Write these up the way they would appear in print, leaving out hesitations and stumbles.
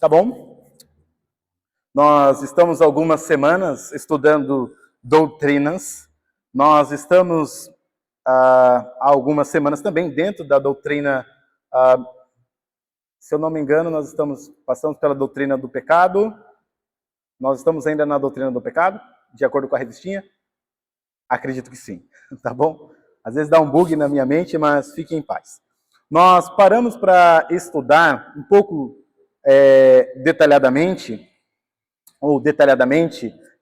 Tá bom? Nós estamos algumas semanas estudando doutrinas. Nós estamos há algumas semanas também dentro da doutrina, se eu não me engano, passamos pela doutrina do pecado. Nós estamos ainda na doutrina do pecado, de acordo com a revistinha? Acredito que sim, tá bom? Às vezes dá um bug na minha mente, mas fique em paz. Nós paramos para estudar um pouco detalhadamente,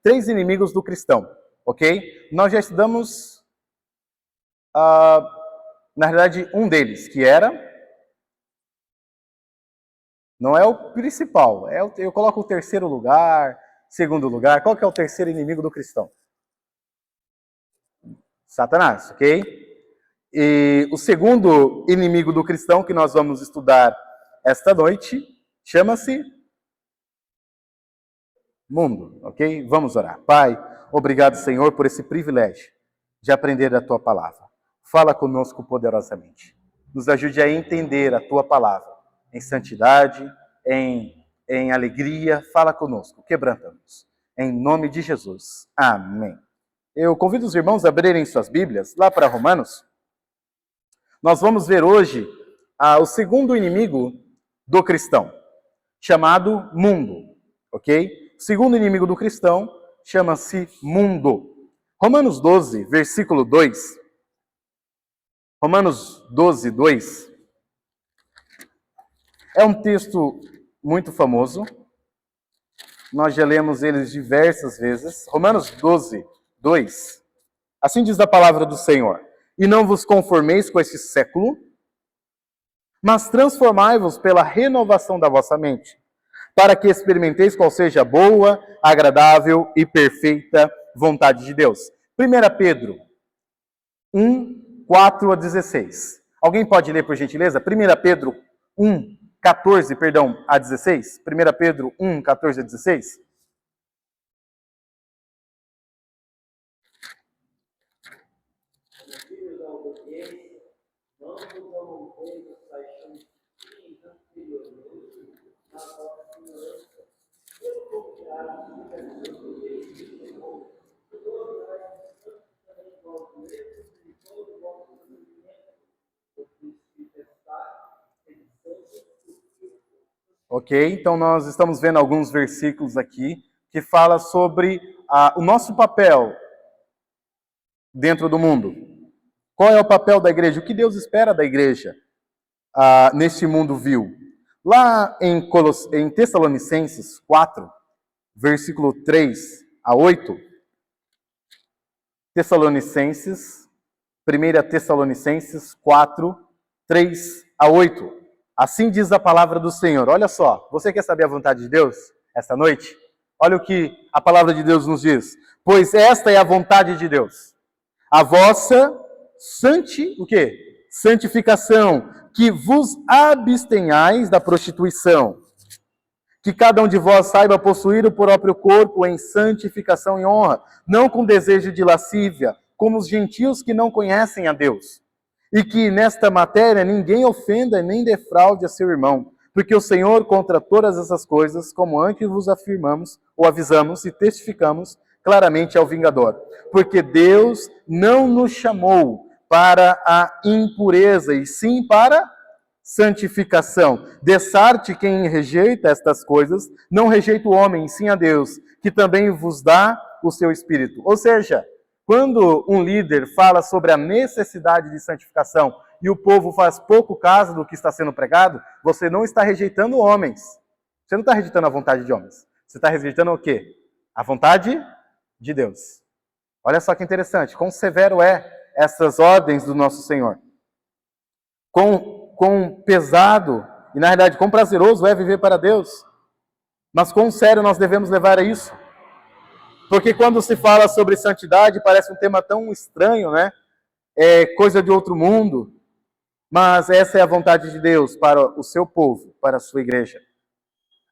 três inimigos do cristão, ok? Nós já estudamos, na realidade, um deles, que era... Não é o principal, eu coloco o terceiro lugar, segundo lugar. Qual que é o terceiro inimigo do cristão? Satanás, ok? E o segundo inimigo do cristão que nós vamos estudar esta noite chama-se mundo, ok? Vamos orar. Pai, obrigado, Senhor, por esse privilégio de aprender a Tua palavra. Fala conosco poderosamente. Nos ajude a entender a Tua palavra em santidade, em alegria. Fala conosco, quebranta-nos. Em nome de Jesus. Amém. Eu convido os irmãos a abrirem suas Bíblias lá para Romanos. Nós vamos ver hoje o segundo inimigo do cristão, chamado mundo, ok? O segundo inimigo do cristão chama-se mundo. Romanos 12, versículo 2. Romanos 12, 2. É um texto muito famoso. Nós já lemos ele diversas vezes. Romanos 12, 2. Assim diz a palavra do Senhor: e não vos conformeis com este século, mas transformai-vos pela renovação da vossa mente, para que experimenteis qual seja a boa, agradável e perfeita vontade de Deus. 1 Pedro 1, 4 a 16. Alguém pode ler, por gentileza? 1 Pedro 1, 14, a 16? 1 Pedro 1, 14 a 16? Ok, então nós estamos vendo alguns versículos aqui que fala sobre o nosso papel dentro do mundo. Qual é o papel da igreja? O que Deus espera da igreja neste mundo vil? Lá em Tessalonicenses 4, versículo 3 a 8, Tessalonicenses, 1 Tessalonicenses 4, 3 a 8. Assim diz a palavra do Senhor. Olha só, você quer saber a vontade de Deus esta noite? Olha o que a palavra de Deus nos diz. Pois esta é a vontade de Deus, a vossa santificação, que vos abstenhais da prostituição, que cada um de vós saiba possuir o próprio corpo em santificação e honra, não com desejo de lascívia, como os gentios que não conhecem a Deus. E que nesta matéria ninguém ofenda nem defraude a seu irmão, porque o Senhor contra todas essas coisas, como antes vos afirmamos, ou avisamos e testificamos, claramente é o vingador. Porque Deus não nos chamou para a impureza, e sim para santificação. Dessarte quem rejeita estas coisas, não rejeita o homem, sim a Deus, que também vos dá o seu Espírito. Ou seja, quando um líder fala sobre a necessidade de santificação e o povo faz pouco caso do que está sendo pregado, você não está rejeitando homens. Você não está rejeitando a vontade de homens. Você está rejeitando o quê? A vontade de Deus. Olha só que interessante, quão severo é essas ordens do nosso Senhor. Quão pesado e, na realidade, quão prazeroso é viver para Deus. Mas quão sério nós devemos levar a isso. Porque quando se fala sobre santidade, parece um tema tão estranho, né? É coisa de outro mundo. Mas essa é a vontade de Deus para o seu povo, para a sua igreja.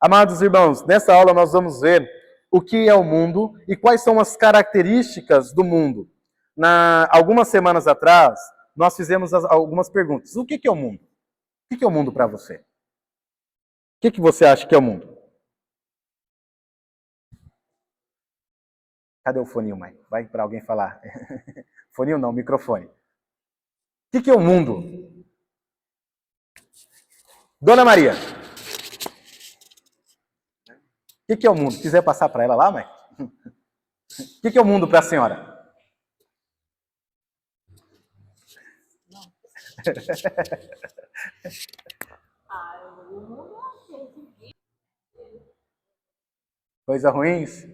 Amados irmãos, nessa aula nós vamos ver o que é o mundo e quais são as características do mundo. Algumas semanas atrás, nós fizemos algumas perguntas. O que é o mundo? O que é o mundo para você? O que você acha que é o mundo? Cadê o foninho, mãe? Vai para alguém falar. Foninho não, microfone. O que é o mundo? Dona Maria. O que é o mundo? Quiser passar para ela lá, mãe? O que é o mundo para a senhora? Coisa ruins?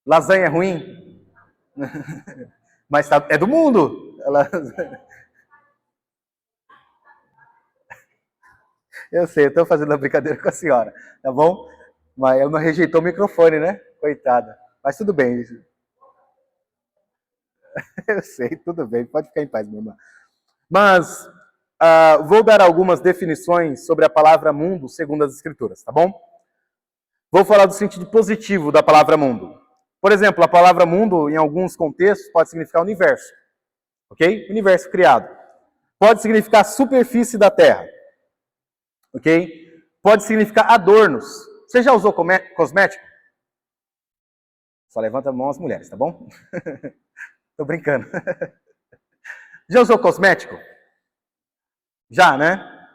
Lasanha é ruim? Mas tá, é do mundo. Eu sei, eu estou fazendo uma brincadeira com a senhora, tá bom? Mas ela não rejeitou o microfone, né? Coitada. Mas tudo bem. Eu sei, tudo bem. Pode ficar em paz, minha irmã. Mas vou dar algumas definições sobre a palavra mundo segundo as Escrituras, tá bom? Vou falar do sentido positivo da palavra mundo. Por exemplo, a palavra mundo, em alguns contextos, pode significar universo. Ok? Universo criado. Pode significar superfície da Terra. Ok? Pode significar adornos. Você já usou cosmético? Só levanta a mão as mulheres, tá bom? Tô brincando. Já usou cosmético? Já, né?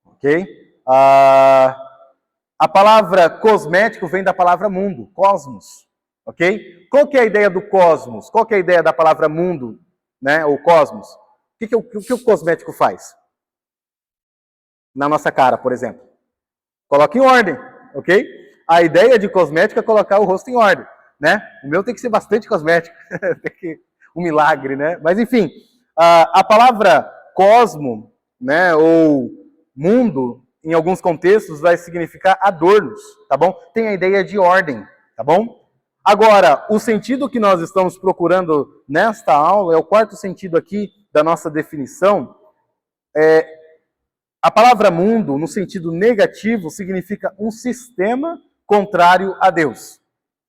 Ok? A palavra cosmético vem da palavra mundo, cosmos. Ok? Qual que é a ideia do cosmos? Qual que é a ideia da palavra mundo, né? Ou cosmos? O que o cosmético faz? Na nossa cara, por exemplo. Coloca em ordem, ok? A ideia de cosmético é colocar o rosto em ordem, né? O meu tem que ser bastante cosmético. Tem que um milagre, né? Mas enfim, a palavra cosmo, né, ou mundo, em alguns contextos vai significar adornos, tá bom? Tem a ideia de ordem, tá bom? Agora, o sentido que nós estamos procurando nesta aula é o quarto sentido aqui da nossa definição. A palavra mundo, no sentido negativo, significa um sistema contrário a Deus.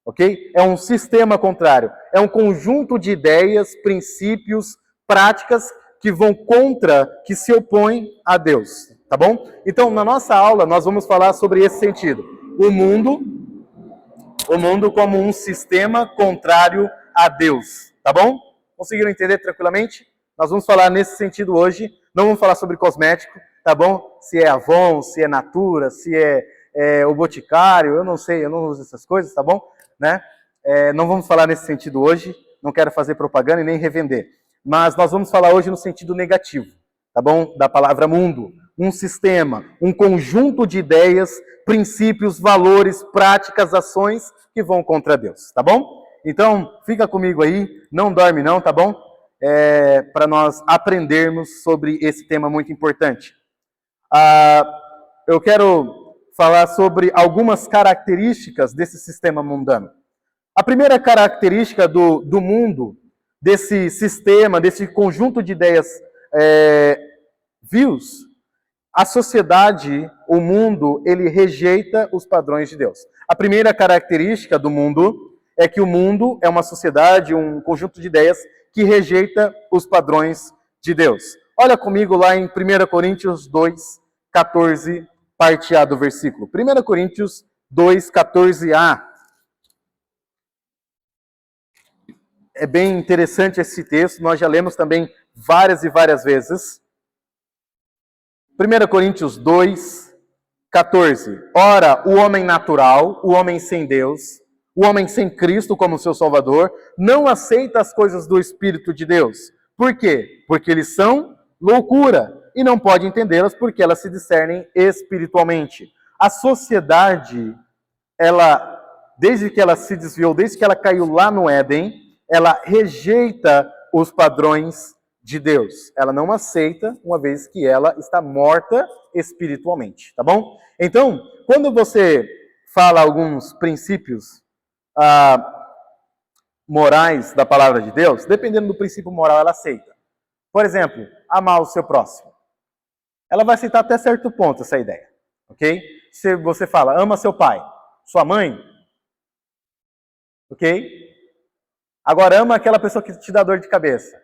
Ok? É um sistema contrário. É um conjunto de ideias, princípios, práticas que vão contra, que se opõem a Deus. Tá bom? Então, na nossa aula, nós vamos falar sobre esse sentido. O mundo como um sistema contrário a Deus. Tá bom? Conseguiram entender tranquilamente? Nós vamos falar nesse sentido hoje. Não vamos falar sobre cosmético, tá bom? Se é Avon, se é Natura, se é o Boticário, eu não sei, eu não uso essas coisas, tá bom? Né? Não vamos falar nesse sentido hoje, não quero fazer propaganda e nem revender. Mas nós vamos falar hoje no sentido negativo, tá bom? Da palavra mundo. Um sistema, um conjunto de ideias, princípios, valores, práticas, ações que vão contra Deus, tá bom? Então, fica comigo aí, não dorme não, tá bom? Para nós aprendermos sobre esse tema muito importante. Eu quero falar sobre algumas características desse sistema mundano. A primeira característica do mundo, desse sistema, desse conjunto de ideias views, a sociedade, o mundo, ele rejeita os padrões de Deus. A primeira característica do mundo é que o mundo é uma sociedade, um conjunto de ideias que rejeita os padrões de Deus. Olha comigo lá em 1 Coríntios 2, 14, parte A do versículo. 1 Coríntios 2, 14a. É bem interessante esse texto, nós já lemos também várias e várias vezes. 1 Coríntios 2, 14. Ora, o homem natural, o homem sem Deus, o homem sem Cristo como seu Salvador, não aceita as coisas do Espírito de Deus. Por quê? Porque eles são loucura e não pode entendê-las porque elas se discernem espiritualmente. A sociedade, desde que ela se desviou, desde que ela caiu lá no Éden, ela rejeita os padrões de Deus. Ela não aceita, uma vez que ela está morta espiritualmente, tá bom? Então, quando você fala alguns princípios morais da palavra de Deus, dependendo do princípio moral, ela aceita. Por exemplo, amar o seu próximo. Ela vai aceitar até certo ponto essa ideia, ok? Se você fala, ama seu pai, sua mãe, ok? Agora, ama aquela pessoa que te dá dor de cabeça.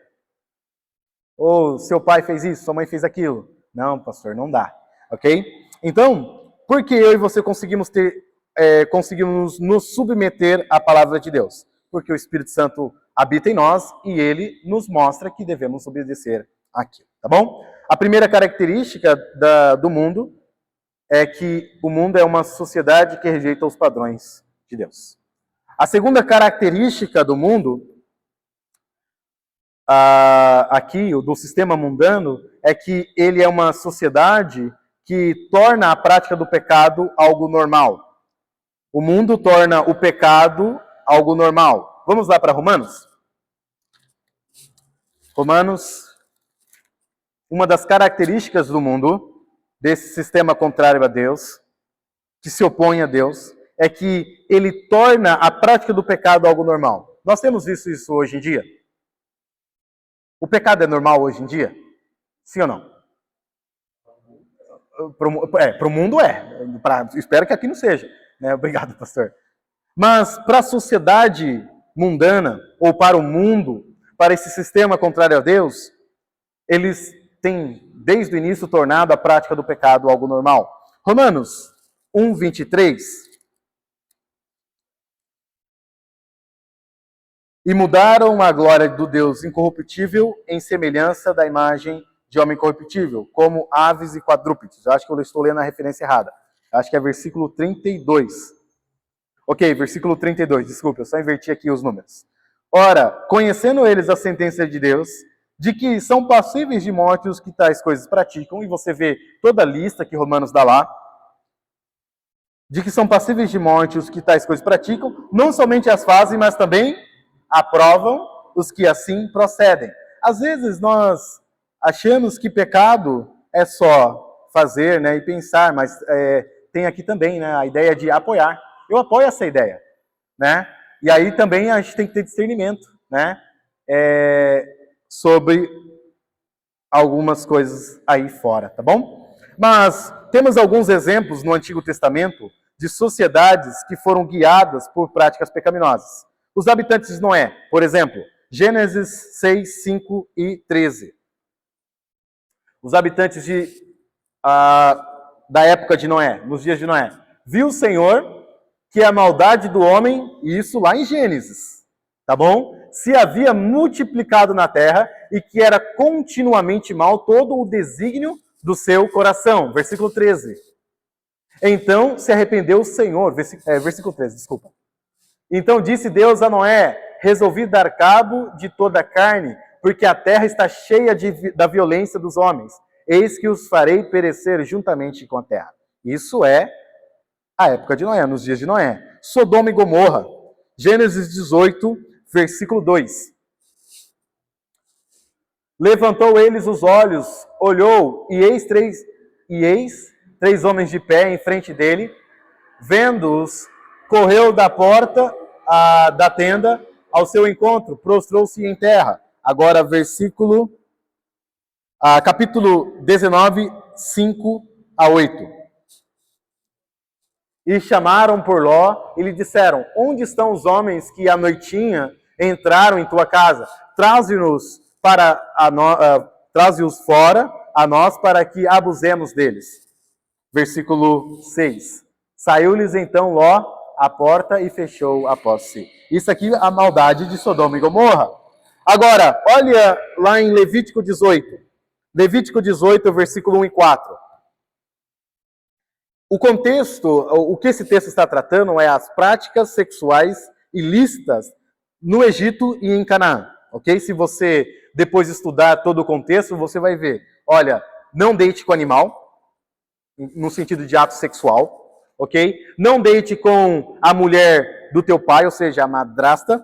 Ou seu pai fez isso, sua mãe fez aquilo. Não, pastor, não dá, ok? Então, por que eu e você conseguimos nos submeter à palavra de Deus? porque o Espírito Santo habita em nós e ele nos mostra que devemos obedecer aquilo, tá bom? A primeira característica do mundo é que o mundo é uma sociedade que rejeita os padrões de Deus. A segunda característica do mundo, aqui, do sistema mundano, é que ele é uma sociedade que torna a prática do pecado algo normal. O mundo torna o pecado algo normal. Vamos lá para Romanos? Romanos, uma das características do mundo, desse sistema contrário a Deus, que se opõe a Deus, é que ele torna a prática do pecado algo normal. Nós temos visto isso hoje em dia? O pecado é normal hoje em dia? Sim ou não? Para o mundo é. Espero que aqui não seja. Né? Obrigado, pastor. Mas para a sociedade mundana, ou para o mundo, para esse sistema contrário a Deus, eles têm, desde o início, tornado a prática do pecado algo normal. Romanos 1, 23. E mudaram a glória do Deus incorruptível em semelhança da imagem de homem corruptível, como aves e quadrúpedes. Eu acho que eu estou lendo a referência errada. Eu acho que é versículo 32. Ok, versículo 32, desculpa, eu só inverti aqui os números. Ora, conhecendo eles a sentença de Deus, de que são passíveis de morte os que tais coisas praticam, e você vê toda a lista que Romanos dá lá, de que são passíveis de morte os que tais coisas praticam, não somente as fazem, mas também aprovam os que assim procedem. Às vezes nós achamos que pecado é só fazer, né, e pensar, mas tem aqui também, né, a ideia de apoiar. Eu apoio essa ideia, né? E aí também a gente tem que ter discernimento, né, sobre algumas coisas aí fora, tá bom? Mas temos alguns exemplos no Antigo Testamento de sociedades que foram guiadas por práticas pecaminosas. Os habitantes de Noé, por exemplo, Gênesis 6, 5 e 13. Os habitantes da época de Noé, nos dias de Noé. Viu o Senhor que a maldade do homem, e isso lá em Gênesis, tá bom? Se havia multiplicado na terra e que era continuamente mal todo o desígnio do seu coração. Versículo 13. Então se arrependeu o Senhor. Versículo 13, desculpa. Então disse Deus a Noé: resolvi dar cabo de toda a carne, porque a terra está cheia da violência dos homens. Eis que os farei perecer juntamente com a terra. Isso é a época de Noé, nos dias de Noé. Sodoma e Gomorra. Gênesis 18, versículo 2. Levantou eles os olhos, olhou, e eis três homens de pé em frente dele. Vendo-os, correu da porta da tenda ao seu encontro, prostrou-se em terra. Agora, capítulo 19, 5 a 8. E chamaram por Ló e lhe disseram: onde estão os homens que à noitinha entraram em tua casa? Traze-os fora a nós para que abusemos deles. Versículo 6. Saiu-lhes então Ló à porta e fechou após si. Isso aqui é a maldade de Sodoma e Gomorra. Agora, olha lá em Levítico 18. Levítico 18, versículo 1 e 4. O contexto, o que esse texto está tratando é as práticas sexuais ilícitas no Egito e em Canaã, ok? Se você depois estudar todo o contexto, você vai ver. Olha, não deite com animal, no sentido de ato sexual, ok? Não deite com a mulher do teu pai, ou seja, a madrasta.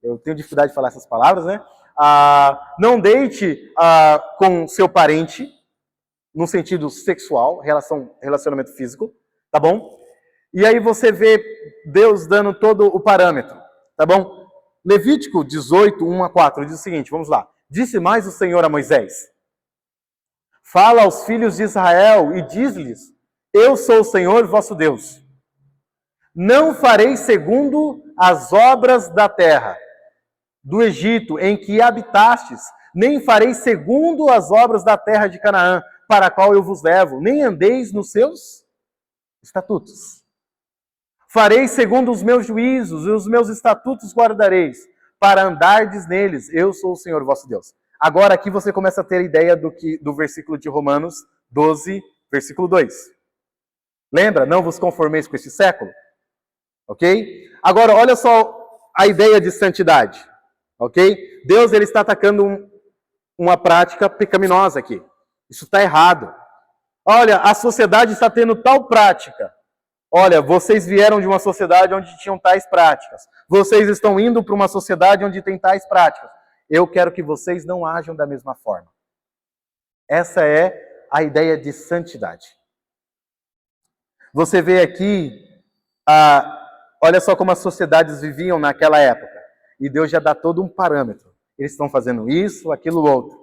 Eu tenho dificuldade de falar essas palavras, né? Não deite com seu parente, no sentido sexual, relacionamento físico, tá bom? E aí você vê Deus dando todo o parâmetro, tá bom? Levítico 18, 1 a 4, diz o seguinte, vamos lá. Disse mais o Senhor a Moisés: fala aos filhos de Israel e diz-lhes: eu sou o Senhor vosso Deus. Não farei segundo as obras da terra, do Egito, em que habitastes, nem farei segundo as obras da terra de Canaã, para a qual eu vos levo, nem andeis nos seus estatutos. Fareis segundo os meus juízos e os meus estatutos guardareis, para andardes neles. Eu sou o Senhor vosso Deus. Agora aqui você começa a ter ideia do versículo de Romanos 12, versículo 2. Lembra? Não vos conformeis com este século. Ok? Agora, olha só a ideia de santidade. Ok? Deus ele está atacando uma prática pecaminosa aqui. Isso está errado. Olha, a sociedade está tendo tal prática. Olha, vocês vieram de uma sociedade onde tinham tais práticas. Vocês estão indo para uma sociedade onde tem tais práticas. Eu quero que vocês não ajam da mesma forma. Essa é a ideia de santidade. Você vê aqui, olha só como as sociedades viviam naquela época. E Deus já dá todo um parâmetro. Eles estão fazendo isso, aquilo, outro.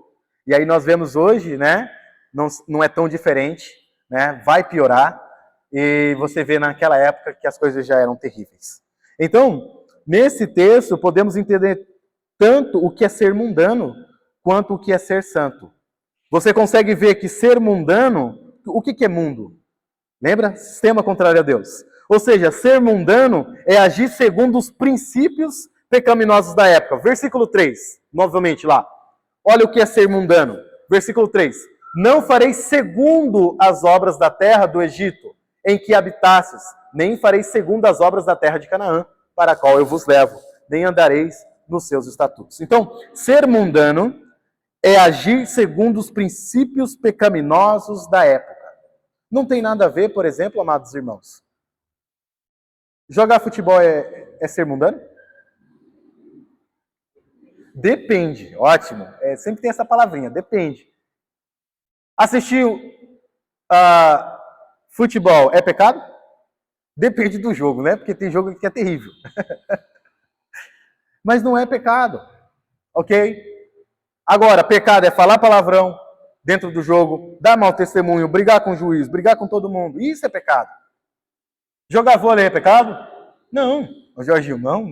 E aí nós vemos hoje, né? Não é tão diferente, né? Vai piorar. E você vê naquela época que as coisas já eram terríveis. Então, nesse texto, podemos entender tanto o que é ser mundano, quanto o que é ser santo. Você consegue ver que ser mundano, o que é mundo? Lembra? Sistema contrário a Deus. Ou seja, ser mundano é agir segundo os princípios pecaminosos da época. Versículo 3, novamente lá. Olha o que é ser mundano. Versículo 3. Não fareis segundo as obras da terra do Egito, em que habitasses, nem fareis segundo as obras da terra de Canaã, para a qual eu vos levo, nem andareis nos seus estatutos. Então, ser mundano é agir segundo os princípios pecaminosos da época. Não tem nada a ver, por exemplo, amados irmãos. Jogar futebol é ser mundano? Depende, ótimo. Sempre tem essa palavrinha, depende. Assistir futebol é pecado? Depende do jogo, né? Porque tem jogo que é terrível. Mas não é pecado, ok? Agora, pecado é falar palavrão dentro do jogo, dar mau testemunho, brigar com o juiz, brigar com todo mundo. Isso é pecado. Jogar vôlei é pecado? Não. O Jorginho, não,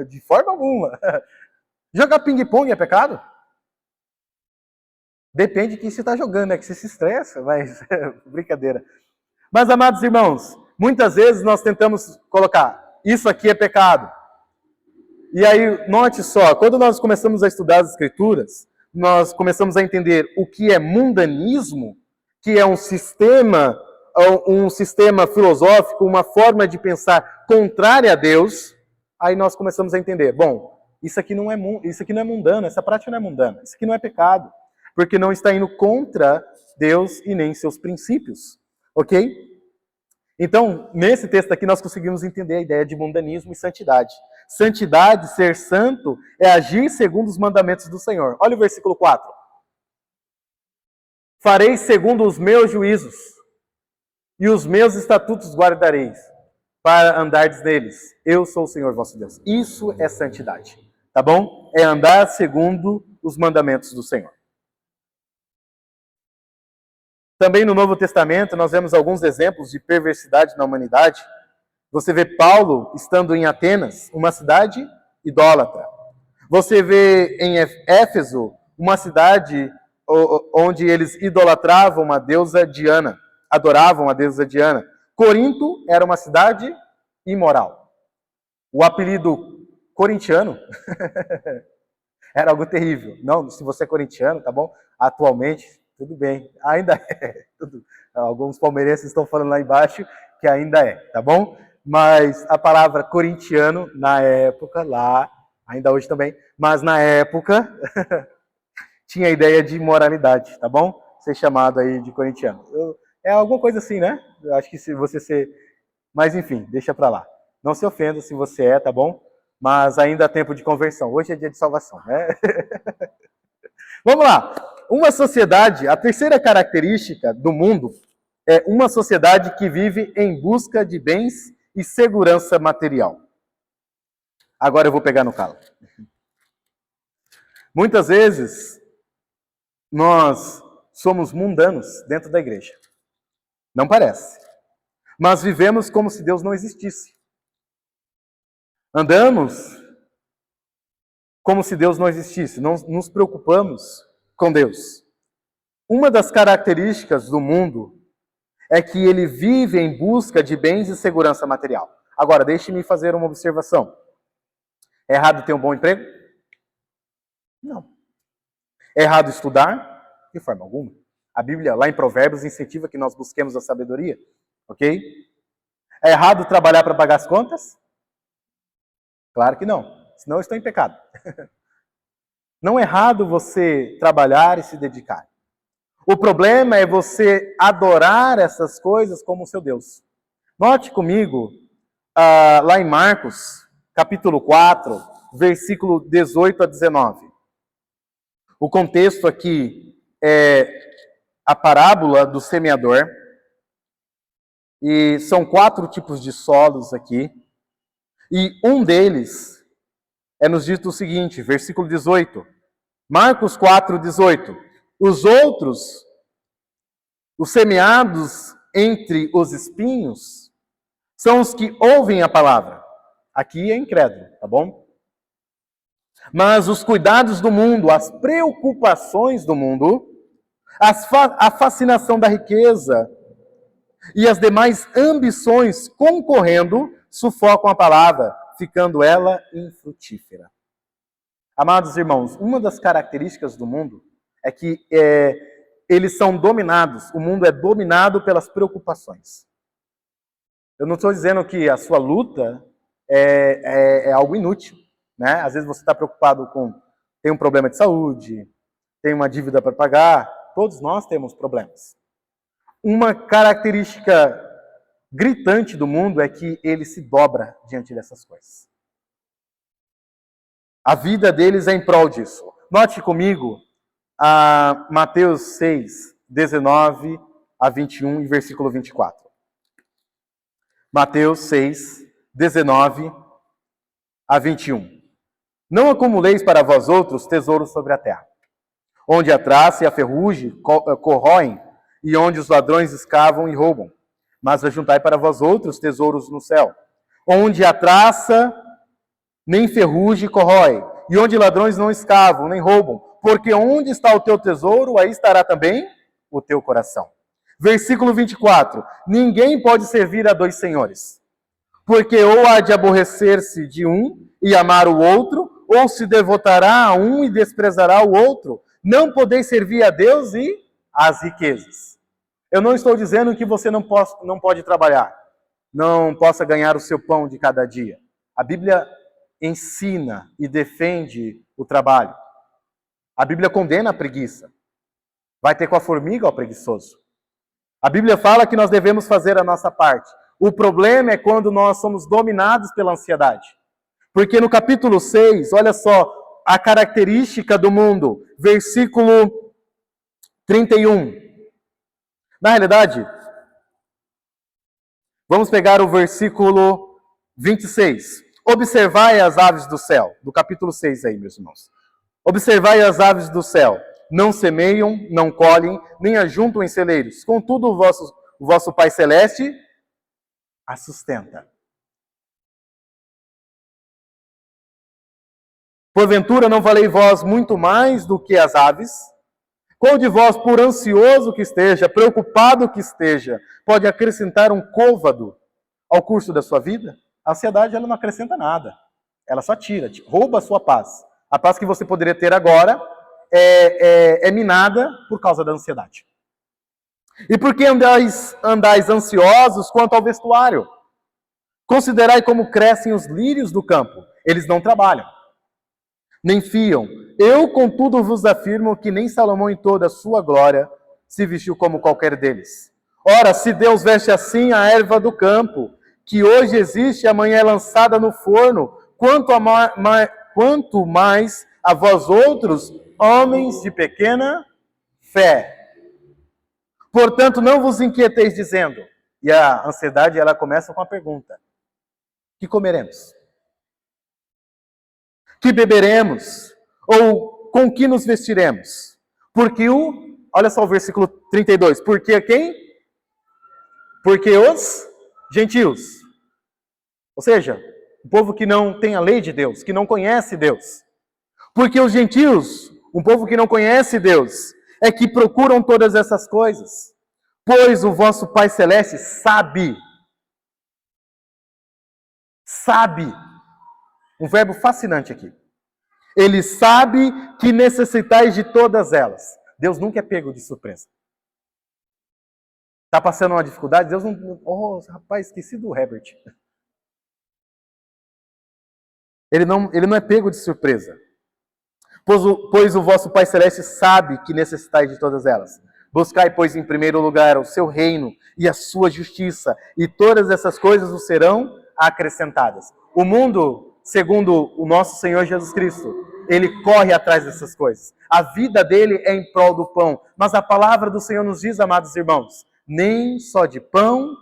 de forma alguma. Jogar ping-pong é pecado? Depende de quem você está jogando, né? Que você se estressa, mas brincadeira. Mas, amados irmãos, muitas vezes nós tentamos colocar, isso aqui é pecado. E aí, note só, quando nós começamos a estudar as Escrituras, nós começamos a entender o que é mundanismo, que é um sistema filosófico, uma forma de pensar contrária a Deus, aí nós começamos a entender, bom, isso aqui não é mundano, essa prática não é mundana, isso aqui não é pecado, porque não está indo contra Deus e nem seus princípios, ok? Então, nesse texto aqui nós conseguimos entender a ideia de mundanismo e santidade. Santidade, ser santo, é agir segundo os mandamentos do Senhor. Olha o versículo 4. Fareis segundo os meus juízos, e os meus estatutos guardareis, para andardes neles. Eu sou o Senhor vosso Deus. Isso é santidade, tá bom? É andar segundo os mandamentos do Senhor. Também no Novo Testamento nós vemos alguns exemplos de perversidade na humanidade. Você vê Paulo estando em Atenas, uma cidade idólatra. Você vê em Éfeso, uma cidade onde eles idolatravam a deusa Diana, adoravam a deusa Diana. Corinto era uma cidade imoral. O apelido corintiano era algo terrível. Não, se você é corintiano, tá bom? Atualmente, tudo bem, ainda é. Alguns palmeirenses estão falando lá embaixo que ainda é, tá bom? Mas a palavra corintiano, na época, lá, ainda hoje também, mas na época, tinha a ideia de moralidade, tá bom? Ser chamado aí de corintiano. É alguma coisa assim, né? Eu acho que se você ser... Mas enfim, deixa pra lá. Não se ofenda se você é, tá bom? Mas ainda há tempo de conversão. Hoje é dia de salvação, né? Vamos lá. Uma sociedade, a terceira característica do mundo é uma sociedade que vive em busca de bens e segurança material. Agora eu vou pegar no calo. Muitas vezes, nós somos mundanos dentro da igreja. Não parece. Mas vivemos como se Deus não existisse. Andamos como se Deus não existisse. Não nos preocupamos com Deus. Uma das características do mundo é que ele vive em busca de bens e segurança material. Agora, deixe-me fazer uma observação. É errado ter um bom emprego? Não. É errado estudar? De forma alguma. A Bíblia, lá em Provérbios, incentiva que nós busquemos a sabedoria. Ok? É errado trabalhar para pagar as contas? Claro que não. Senão eu estou em pecado. Não é errado você trabalhar e se dedicar. O problema é você adorar essas coisas como seu Deus. Note comigo, lá em Marcos, capítulo 4, versículo 18 a 19. O contexto aqui é a parábola do semeador. E são 4 tipos de solos aqui. E um deles é nos dito o seguinte, versículo 18. Marcos 4, 18. Os outros, os semeados entre os espinhos, são os que ouvem a palavra. Aqui é incrédulo, tá bom? Mas os cuidados do mundo, as preocupações do mundo, a fascinação da riqueza e as demais ambições concorrendo, sufocam a palavra, ficando ela infrutífera. Amados irmãos, uma das características do mundo é que eles são dominados, o mundo é dominado pelas preocupações. Eu não estou dizendo que a sua luta é algo inútil, né? Às vezes você está preocupado tem um problema de saúde, tem uma dívida para pagar, todos nós temos problemas. Uma característica gritante do mundo é que ele se dobra diante dessas coisas. A vida deles é em prol disso. Note comigo Mateus 6, 19 a 21 e versículo 24. Mateus 6, 19 a 21. Não acumuleis para vós outros tesouros sobre a terra, onde a traça e a ferrugem corroem, e onde os ladrões escavam e roubam. Mas ajuntai para vós outros tesouros no céu, onde a traça nem ferrugem corrói, e onde ladrões não escavam, nem roubam. Porque onde está o teu tesouro, aí estará também o teu coração. Versículo 24. Ninguém pode servir a 2 senhores, porque ou há de aborrecer-se de um e amar o outro, ou se devotará a um e desprezará o outro. Não podeis servir a Deus e às riquezas. Eu não estou dizendo que você não pode trabalhar, não possa ganhar o seu pão de cada dia. A Bíblia ensina e defende o trabalho. A Bíblia condena a preguiça. Vai ter com a formiga, ó preguiçoso. A Bíblia fala que nós devemos fazer a nossa parte. O problema é quando nós somos dominados pela ansiedade. Porque no capítulo 6, olha só a característica do mundo. Versículo 31. Na realidade, vamos pegar o versículo 26. Observai as aves do céu. Do capítulo 6 aí, meus irmãos. Observai as aves do céu. Não semeiam, não colhem, nem ajuntam em celeiros. Contudo, o vosso Pai Celeste a sustenta. Porventura não valei vós muito mais do que as aves? Qual de vós, por ansioso que esteja, preocupado que esteja, pode acrescentar um côvado ao curso da sua vida? A ansiedade, ela não acrescenta nada. Ela só tira, rouba a sua paz. A paz que você poderia ter agora é minada por causa da ansiedade. E por que andais ansiosos quanto ao vestuário? Considerai como crescem os lírios do campo. Eles não trabalham, nem fiam. Eu, contudo, vos afirmo que nem Salomão em toda a sua glória se vestiu como qualquer deles. Ora, se Deus veste assim a erva do campo, que hoje existe e amanhã é lançada no forno, quanto mais a vós outros, homens de pequena fé. Portanto, não vos inquieteis dizendo, e a ansiedade ela começa com a pergunta: que comeremos? Que beberemos? Ou com que nos vestiremos? Porque olha só o versículo 32, porque quem? Porque os gentios. Ou seja, o povo que não tem a lei de Deus, que não conhece Deus. Porque os gentios, um povo que não conhece Deus, é que procuram todas essas coisas. Pois o vosso Pai Celeste sabe sabe. Um verbo fascinante aqui. Ele sabe que necessitais de todas elas. Deus nunca é pego de surpresa. Está passando uma dificuldade? Deus não... Oh, rapaz, esqueci do Herbert. Ele não é pego de surpresa. Pois o vosso Pai Celeste sabe que necessitais de todas elas. Buscai, pois, em primeiro lugar o seu reino e a sua justiça, e todas essas coisas vos serão acrescentadas. O mundo, segundo o nosso Senhor Jesus Cristo, ele corre atrás dessas coisas. A vida dele é em prol do pão. Mas a palavra do Senhor nos diz, amados irmãos, nem só de pão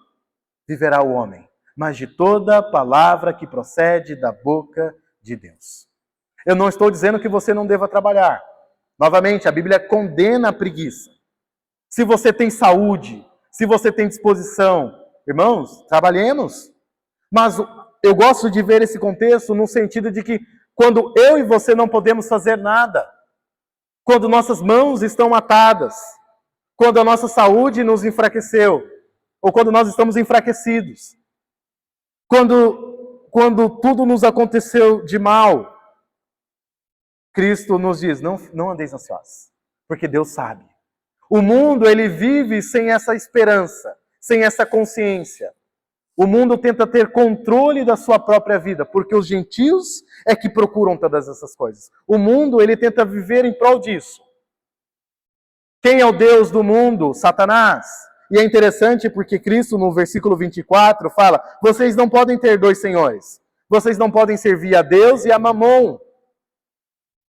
viverá o homem, mas de toda palavra que procede da boca de Deus. Eu não estou dizendo que você não deva trabalhar. Novamente, a Bíblia condena a preguiça. Se você tem saúde, se você tem disposição, irmãos, trabalhemos. Mas eu gosto de ver esse contexto no sentido de que quando eu e você não podemos fazer nada, quando nossas mãos estão atadas, quando a nossa saúde nos enfraqueceu, ou quando nós estamos enfraquecidos, quando tudo nos aconteceu de mal, Cristo nos diz, não andeis ansiosos, porque Deus sabe. O mundo, ele vive sem essa esperança, sem essa consciência. O mundo tenta ter controle da sua própria vida, porque os gentios é que procuram todas essas coisas. O mundo, ele tenta viver em prol disso. Quem é o Deus do mundo? Satanás. E é interessante porque Cristo, no versículo 24, fala, vocês não podem ter dois senhores. Vocês não podem servir a Deus e a Mamon.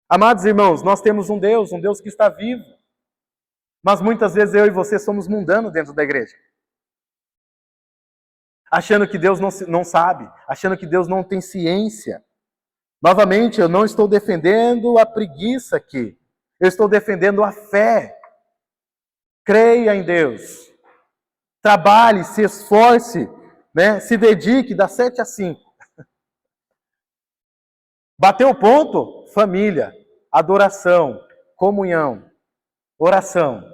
Amados irmãos, nós temos um Deus que está vivo. Mas muitas vezes eu e você somos mundanos dentro da igreja. Achando que Deus não sabe, achando que Deus não tem ciência. Novamente, eu não estou defendendo a preguiça aqui. Eu estou defendendo a fé. Creia em Deus. Trabalhe, se esforce, né? Se dedique das 7 às 5. Bateu o ponto? Família, adoração, comunhão, oração.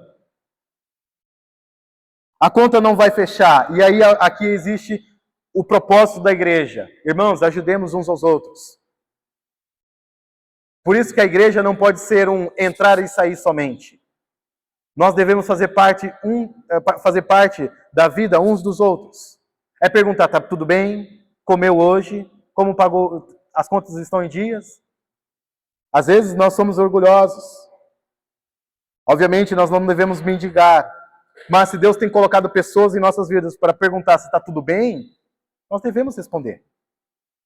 A conta não vai fechar. E aí aqui existe o propósito da igreja. Irmãos, ajudemos uns aos outros. Por isso que a igreja não pode ser um entrar e sair somente. Nós devemos fazer parte da vida uns dos outros. É perguntar, tá tudo bem? Comeu hoje? Como pagou? As contas estão em dias? Às vezes nós somos orgulhosos. Obviamente nós não devemos mendigar. Mas se Deus tem colocado pessoas em nossas vidas para perguntar se está tudo bem, nós devemos responder.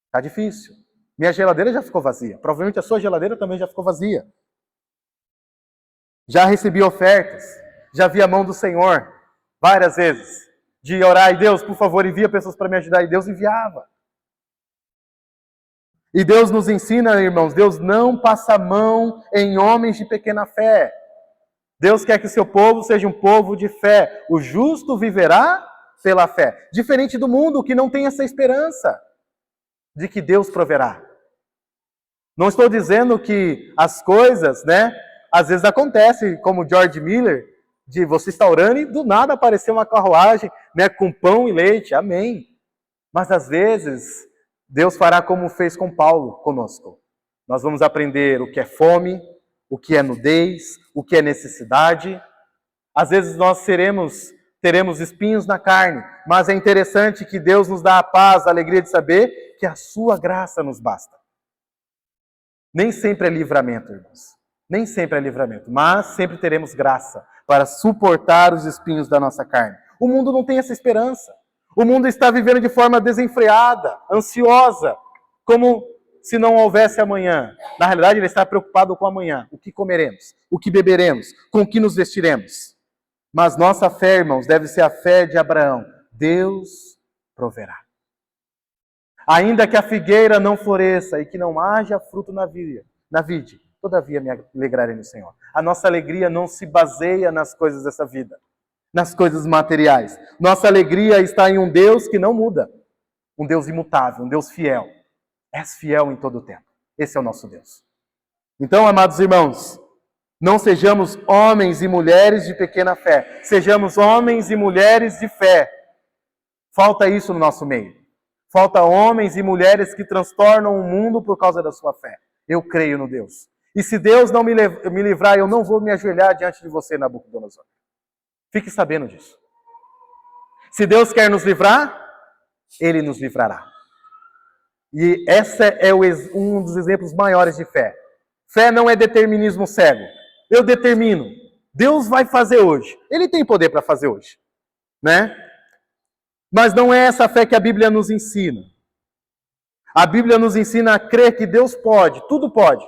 Está difícil. Minha geladeira já ficou vazia. Provavelmente a sua geladeira também já ficou vazia. Já recebi ofertas, já vi a mão do Senhor várias vezes, de orar, e Deus, por favor, envia pessoas para me ajudar, e Deus enviava. E Deus nos ensina, irmãos, Deus não passa a mão em homens de pequena fé. Deus quer que o seu povo seja um povo de fé. O justo viverá pela fé. Diferente do mundo que não tem essa esperança de que Deus proverá. Não estou dizendo que as coisas, né, às vezes acontece, como George Miller, de você estar orando e do nada aparecer uma carruagem, né, com pão e leite. Amém. Mas às vezes, Deus fará como fez com Paulo conosco. Nós vamos aprender o que é fome, o que é nudez, o que é necessidade. Às vezes nós teremos espinhos na carne, mas é interessante que Deus nos dá a paz, a alegria de saber que a sua graça nos basta. Nem sempre é livramento, irmãos. Nem sempre é livramento, mas sempre teremos graça para suportar os espinhos da nossa carne. O mundo não tem essa esperança. O mundo está vivendo de forma desenfreada, ansiosa, como se não houvesse amanhã. Na realidade, ele está preocupado com amanhã. O que comeremos? O que beberemos? Com o que nos vestiremos? Mas nossa fé, irmãos, deve ser a fé de Abraão. Deus proverá. Ainda que a figueira não floresça e que não haja fruto na vide, todavia me alegrarei no Senhor. A nossa alegria não se baseia nas coisas dessa vida, nas coisas materiais. Nossa alegria está em um Deus que não muda. Um Deus imutável, um Deus fiel. És fiel em todo o tempo. Esse é o nosso Deus. Então, amados irmãos, não sejamos homens e mulheres de pequena fé. Sejamos homens e mulheres de fé. Falta isso no nosso meio. Falta homens e mulheres que transtornam o mundo por causa da sua fé. Eu creio no Deus. E se Deus não me livrar, eu não vou me ajoelhar diante de você, Nabucodonosor. Fique sabendo disso. Se Deus quer nos livrar, Ele nos livrará. E esse é um dos exemplos maiores de fé. Fé não é determinismo cego. Eu determino. Deus vai fazer hoje. Ele tem poder para fazer hoje, né? Mas não é essa fé que a Bíblia nos ensina. A Bíblia nos ensina a crer que Deus pode, tudo pode.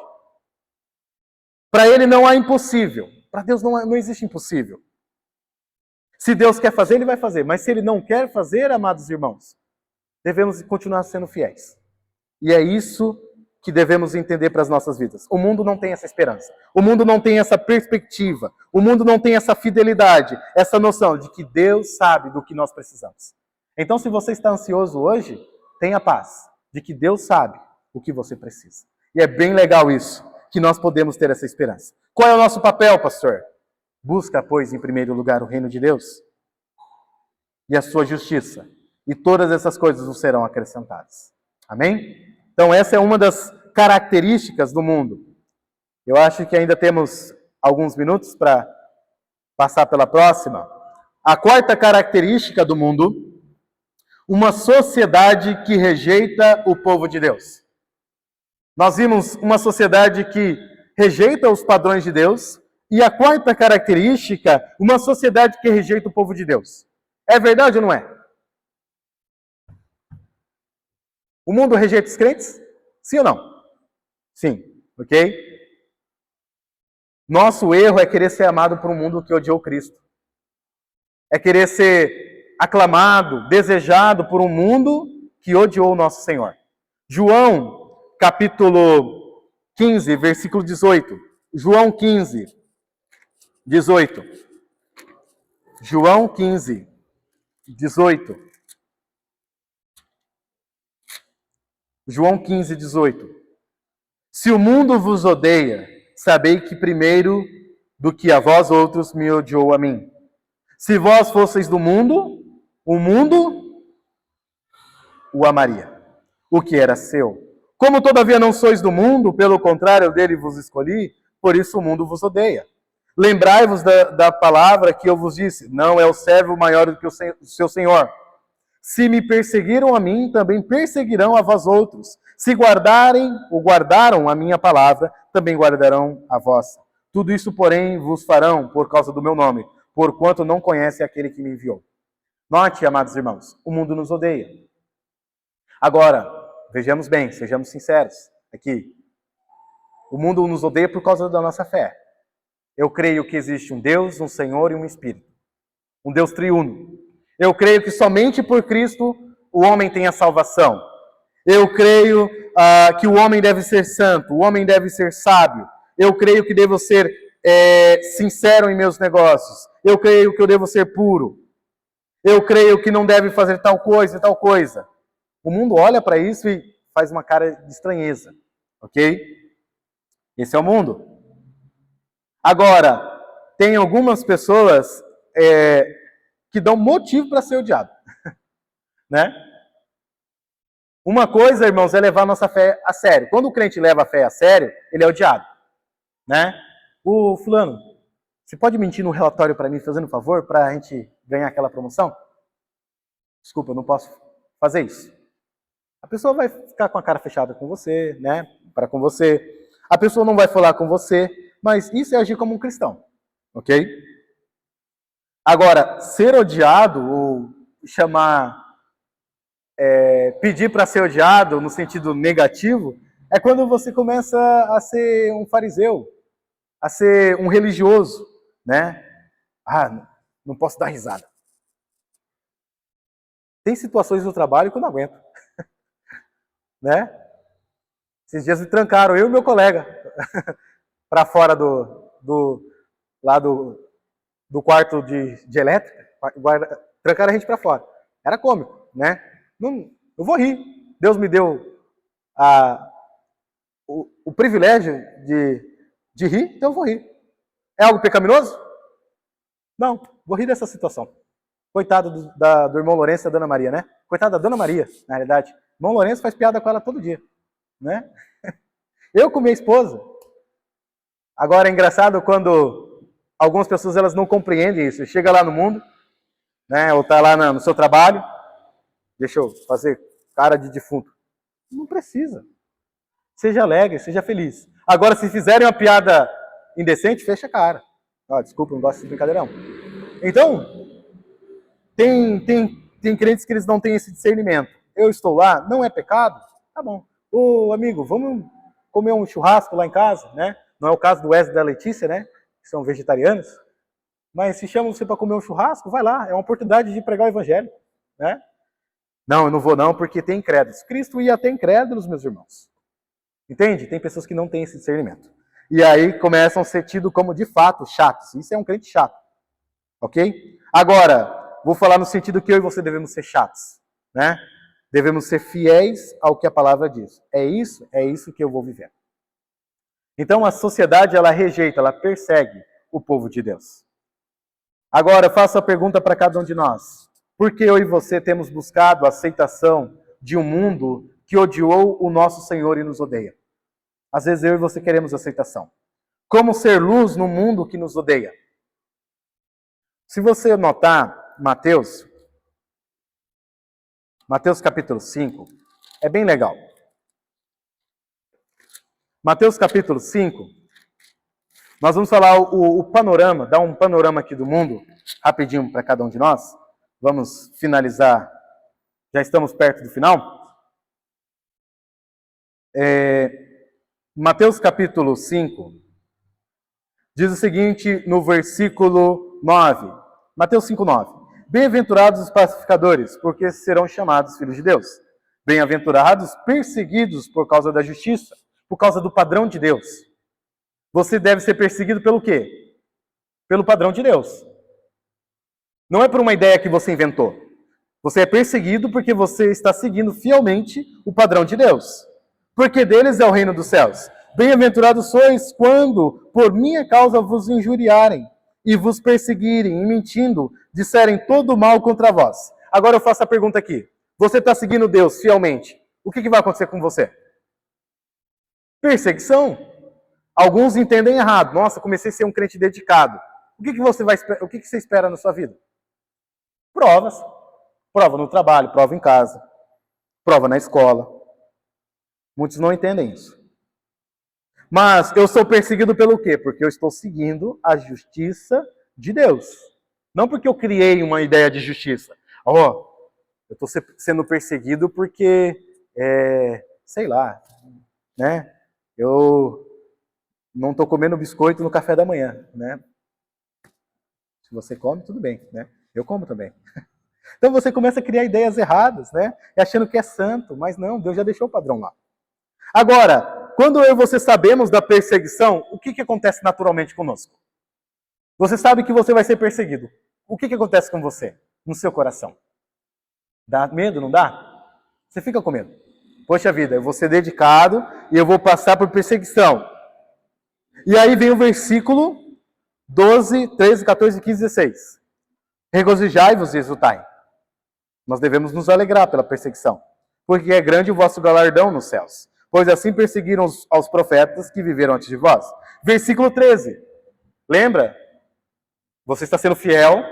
Para Ele não há impossível. Para Deus não existe impossível. Se Deus quer fazer, Ele vai fazer. Mas se Ele não quer fazer, amados irmãos, devemos continuar sendo fiéis. E é isso que devemos entender para as nossas vidas. O mundo não tem essa esperança. O mundo não tem essa perspectiva. O mundo não tem essa fidelidade, essa noção de que Deus sabe do que nós precisamos. Então, se você está ansioso hoje, tenha paz, de que Deus sabe o que você precisa. E é bem legal isso, que nós podemos ter essa esperança. Qual é o nosso papel, pastor? Busca, pois, em primeiro lugar o reino de Deus e a sua justiça. E todas essas coisas nos serão acrescentadas. Amém? Então, essa é uma das características do mundo. Eu acho que ainda temos alguns minutos para passar pela próxima. A quarta característica do mundo: uma sociedade que rejeita o povo de Deus. Nós vimos uma sociedade que rejeita os padrões de Deus. E a quarta característica, uma sociedade que rejeita o povo de Deus. É verdade ou não é? O mundo rejeita os crentes? Sim ou não? Sim, ok? Nosso erro é querer ser amado por um mundo que odiou Cristo. É querer ser aclamado, desejado por um mundo que odiou o nosso Senhor. João, capítulo 15, versículo 18. João 15, 18. João 15, 18. João 15, 18. Se o mundo vos odeia, sabei que primeiro do que a vós outros me odiou a mim. Se vós fosseis do mundo, o mundo o amaria, o que era seu. Como todavia não sois do mundo, pelo contrário, dele vos escolhi, por isso o mundo vos odeia. Lembrai-vos da palavra que eu vos disse, não é o servo maior do que o seu senhor. Se me perseguiram a mim, também perseguirão a vós outros. Se guardaram a minha palavra, também guardarão a vossa. Tudo isso, porém, vos farão por causa do meu nome, porquanto não conhece aquele que me enviou. Note, amados irmãos, o mundo nos odeia. Agora, vejamos bem, sejamos sinceros aqui. O mundo nos odeia por causa da nossa fé. Eu creio que existe um Deus, um Senhor e um Espírito. Um Deus triuno. Eu creio que somente por Cristo o homem tem a salvação. Eu creio que o homem deve ser santo, o homem deve ser sábio. Eu creio que devo ser sincero em meus negócios. Eu creio que eu devo ser puro. Eu creio que não deve fazer tal coisa e tal coisa. O mundo olha para isso e faz uma cara de estranheza. Ok? Esse é o mundo. Agora, tem algumas pessoas que dão motivo para ser odiado. Né? Uma coisa, irmãos, é levar a nossa fé a sério. Quando o crente leva a fé a sério, ele é odiado. Né? O fulano, você pode mentir no relatório para mim, fazendo um favor, para a gente ganhar aquela promoção? Desculpa, eu não posso fazer isso. A pessoa vai ficar com a cara fechada com você, né? Para com você. A pessoa não vai falar com você, mas isso é agir como um cristão. Ok? Agora, ser odiado, ou pedir para ser odiado no sentido negativo, é quando você começa a ser um fariseu, a ser um religioso, né? Não posso dar risada. Tem situações do trabalho que eu não aguento. Né? Esses dias me trancaram, eu e meu colega, para fora do quarto de elétrica, trancaram a gente para fora. Era cômico, né? Eu vou rir. Deus me deu o privilégio de rir, então eu vou rir. É algo pecaminoso? Não, vou rir dessa situação. Coitado do irmão Lourenço e da Dona Maria, né? Coitado da Dona Maria, na realidade. O irmão Lourenço faz piada com ela todo dia, né? Eu com minha esposa. Agora é engraçado quando algumas pessoas elas não compreendem isso. Chega lá no mundo, né? Ou tá lá no seu trabalho. Deixa eu fazer cara de defunto. Não precisa. Seja alegre, seja feliz. Agora, se fizerem uma piada indecente, fecha a cara. Desculpa, não gosto desse brincadeirão. Então, tem crentes que eles não têm esse discernimento. Eu estou lá, não é pecado? Tá bom. Ô, amigo, vamos comer um churrasco lá em casa, né? Não é o caso do Wesley e da Letícia, né? Que são vegetarianos. Mas se chamam você para comer um churrasco, vai lá. É uma oportunidade de pregar o evangelho, né? Não, eu não vou não, porque tem incrédulos. Cristo ia até incrédulos, meus irmãos. Entende? Tem pessoas que não têm esse discernimento. E aí começam a ser tidos como, de fato, chatos. Isso é um crente chato. Ok? Agora, vou falar no sentido que eu e você devemos ser chatos, né? Devemos ser fiéis ao que a palavra diz. É isso que eu vou viver. Então a sociedade, ela rejeita, ela persegue o povo de Deus. Agora, eu faço a pergunta para cada um de nós. Por que eu e você temos buscado a aceitação de um mundo que odiou o nosso Senhor e nos odeia? Às vezes eu e você queremos aceitação. Como ser luz no mundo que nos odeia? Se você notar, Mateus capítulo 5, é bem legal. Mateus capítulo 5, nós vamos falar o panorama, dar um panorama aqui do mundo, rapidinho para cada um de nós. Vamos finalizar, já estamos perto do final. Mateus capítulo 5, diz o seguinte no versículo 9. Mateus 5, 9. Bem-aventurados os pacificadores, porque serão chamados filhos de Deus. Bem-aventurados perseguidos por causa da justiça, por causa do padrão de Deus. Você deve ser perseguido pelo quê? Pelo padrão de Deus. Não é por uma ideia que você inventou. Você é perseguido porque você está seguindo fielmente o padrão de Deus. Porque deles é o reino dos céus. Bem-aventurados sois quando, por minha causa, vos injuriarem e vos perseguirem, e mentindo, disserem todo mal contra vós. Agora eu faço a pergunta aqui. Você está seguindo Deus fielmente? O que vai acontecer com você? Perseguição. Alguns entendem errado. Nossa, comecei a ser um crente dedicado. O que você espera na sua vida? Provas. Prova no trabalho, prova em casa, prova na escola. Muitos não entendem isso. Mas eu sou perseguido pelo quê? Porque eu estou seguindo a justiça de Deus. Não porque eu criei uma ideia de justiça. Eu estou sendo perseguido porque, sei lá, né? Eu não estou comendo biscoito no café da manhã, né? Se você come, tudo bem, né? Eu como também. Então você começa a criar ideias erradas, né? Achando que é santo, mas não, Deus já deixou o padrão lá. Agora, quando eu e você sabemos da perseguição, o que acontece naturalmente conosco? Você sabe que você vai ser perseguido. O que acontece com você, no seu coração? Dá medo, não dá? Você fica com medo. Poxa vida, eu vou ser dedicado e eu vou passar por perseguição. E aí vem o versículo 12, 13, 14, 15, 16. Regozijai-vos e exultai. Nós devemos nos alegrar pela perseguição, porque é grande o vosso galardão nos céus. Pois assim perseguiram aos profetas que viveram antes de vós. Versículo 13. Lembra? Você está sendo fiel,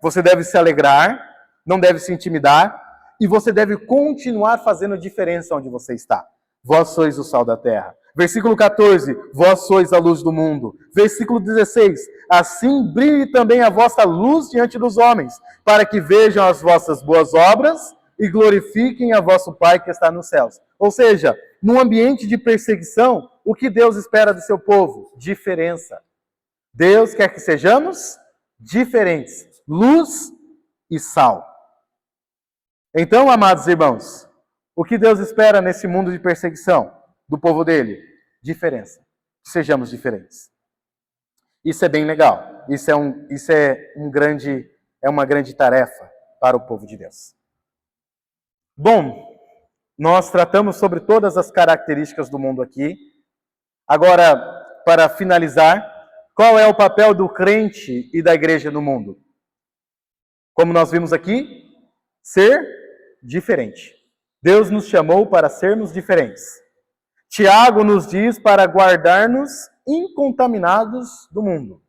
você deve se alegrar, não deve se intimidar, e você deve continuar fazendo diferença onde você está. Vós sois o sal da terra. Versículo 14. Vós sois a luz do mundo. Versículo 16. Assim brilhe também a vossa luz diante dos homens, para que vejam as vossas boas obras e glorifiquem a vosso Pai que está nos céus. Ou seja, num ambiente de perseguição, o que Deus espera do seu povo? Diferença. Deus quer que sejamos diferentes. Luz e sal. Então, amados irmãos, o que Deus espera nesse mundo de perseguição do povo dele? Diferença. Que sejamos diferentes. Isso é bem legal. Isso é uma grande tarefa para o povo de Deus. Bom, nós tratamos sobre todas as características do mundo aqui. Agora, para finalizar, qual é o papel do crente e da igreja no mundo? Como nós vimos aqui, ser diferente. Deus nos chamou para sermos diferentes. Tiago nos diz para guardar-nos incontaminados do mundo.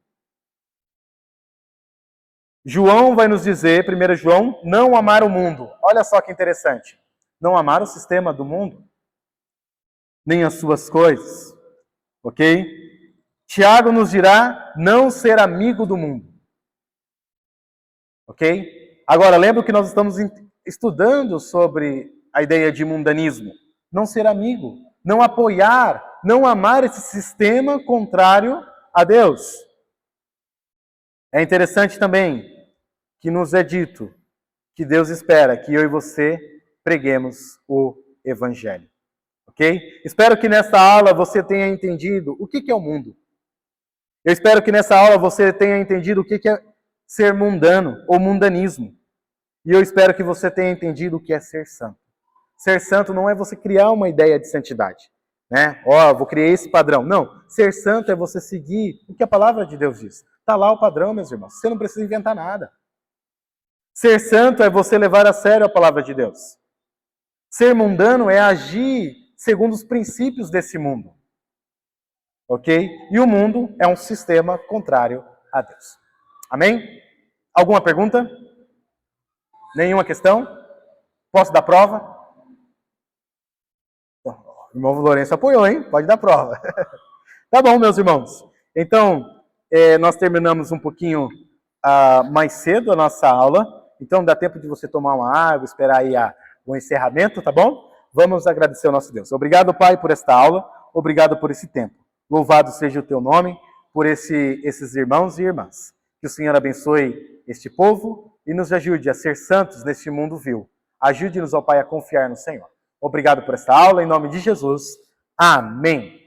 João vai nos dizer, 1 João, não amar o mundo. Olha só que interessante. Não amar o sistema do mundo, nem as suas coisas. Ok? Tiago nos dirá não ser amigo do mundo. Ok? Agora, lembra que nós estamos estudando sobre a ideia de mundanismo. Não ser amigo, não apoiar, não amar esse sistema contrário a Deus. É interessante também que nos é dito que Deus espera que eu e você preguemos o Evangelho. Ok? Espero que nesta aula você tenha entendido o que é o mundo. Eu espero que nessa aula você tenha entendido o que é ser mundano ou mundanismo. E eu espero que você tenha entendido o que é ser santo. Ser santo não é você criar uma ideia de santidade, né? Vou criar esse padrão. Não, ser santo é você seguir o que a palavra de Deus diz. Está lá o padrão, meus irmãos. Você não precisa inventar nada. Ser santo é você levar a sério a palavra de Deus. Ser mundano é agir segundo os princípios desse mundo. Ok? E o mundo é um sistema contrário a Deus. Amém? Alguma pergunta? Nenhuma questão? Posso dar prova? O irmão Lourenço apoiou, hein? Pode dar prova. Tá bom, meus irmãos. Então, nós terminamos um pouquinho mais cedo a nossa aula. Então, dá tempo de você tomar uma água, esperar aí o encerramento, tá bom? Vamos agradecer ao nosso Deus. Obrigado, Pai, por esta aula. Obrigado por esse tempo. Louvado seja o teu nome por esses irmãos e irmãs. Que o Senhor abençoe este povo e nos ajude a ser santos neste mundo vil. Ajude-nos, ó Pai, a confiar no Senhor. Obrigado por esta aula, em nome de Jesus. Amém.